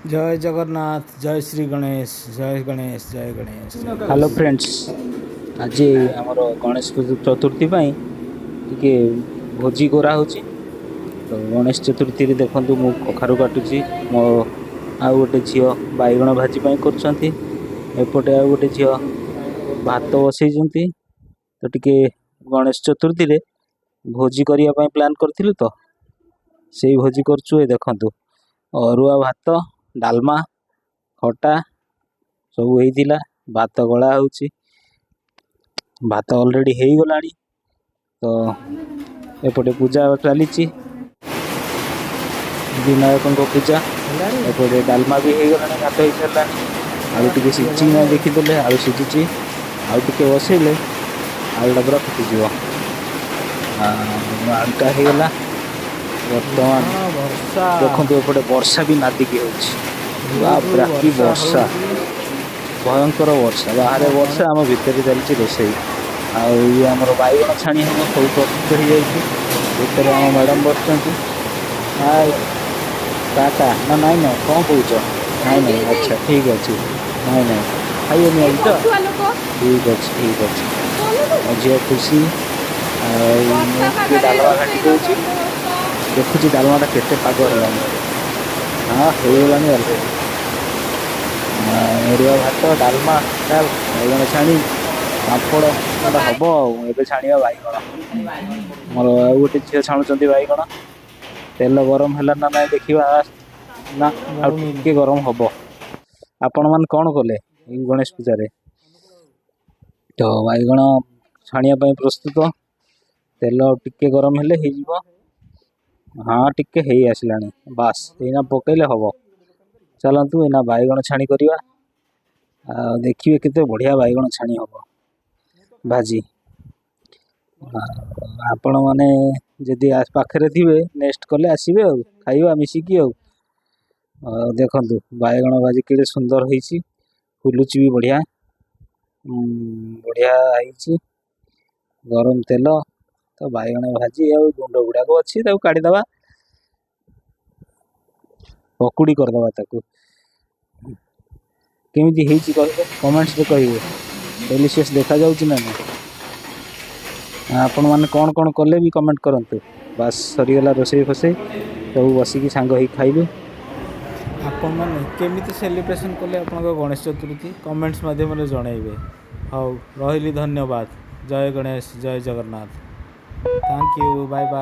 जय जगन्नाथ, जय श्री गणेश, जय गणेश, जय गणेश। हेलो फ्रेंड्स, आज आमर गणेश चतुर्थी टिके भोजी करा होची। तो गणेश चतुर्थी रे देखंतु मु कखारु काटुची मो आ गोटे झियो बाइगण भाजी करछंती। एपटे आ गोटे झियो भात बसैछंती। तो टिके गणेश चतुर्थी रे भोजी करिया पई प्लान करथिलु। तो सेई भोजी करछु। ए देखंतु अरुआ भात, डालमा, खटा सब होइतिला। भात गला होची, भात ऑलरेडी हेई गलानी। तो एपटे पूजा चलीची, विनायक पूजा। एपटे डालमा भी हेई गलानी, भात हेई सरलानी। आलू टिके सिची ना देखि देले, आलू सिची आलू टिके बसैले आलूटा पूरा फुटी जीव। आलूटा हेई गला। वर्तमान देखंतु एपटे वर्षा भी नादिकी होची। बाप रे की वर्षा, भयंकर वर्षा। बाहर वर्षा, आम भितर चलती रोषे। आमर बैगण छाणी हम सब प्रस्तुत हो जाए। भितर आम मैडम बस टाटा ना नाई ना कौन कौच नाई नाई। अच्छा ठीक अच्छे, नाई नाई खाइए आज तो ठीक अच्छे ठीक अच्छे। झील खुशी डालमा घाटी दूसरी। देखुची डालमाटा केते पाग है। हाँ हो गलानी अलरेडी। अरुआ भात, डालमा, बैगण छाणी, पापड़ हम ए छाणा बैगण। मोर गोटे झील छाणुंट बैगण। तेल गरम है ना ना देखा ना आगे गरम हम। आपण मैंने कौन कले गणेश पूजा रे? तो बैगण छाणिया प्रस्तुत। तेल टिके गरम हेले हो। हाँ टिके हे आसला बास एना पकईले हम। चलतु एना बैगण छाणी करवा। देखिए केते बढ़िया बैगण छाणी हम भाजी। आपण माने जदि पाखरे थे नेक्स्ट कले आसबे खाइबा मिसिकी। देखंतु बैगण भाजी केड़े सुंदर होईची, फुलुची भी बढ़िया बढ़िया होईची। गरम तेल तो बैगण भाजी आ गुंड गुड़ाक अच्छी काढ़ीदबा, पकुड़ी करदबा। ताकू केमिति हेची कहबे, कमेंट्स रे कहिबे। डेलीशियस देखा जाउची ना ना? आपण माने कौन कौन कले भी कमेंट करंतु। बस सरीगला रोषेई फसई सब बसिकी सांग होई खाइबे। आपण माने केमिति सेलिब्रेशन कले आपन गणेश चतुर्थी कमेंट्स माध्यम रे जणाइबे। हाउ रहिली, धन्यवाद। जय गणेश, जय Jagannath. Thank you, bye bye.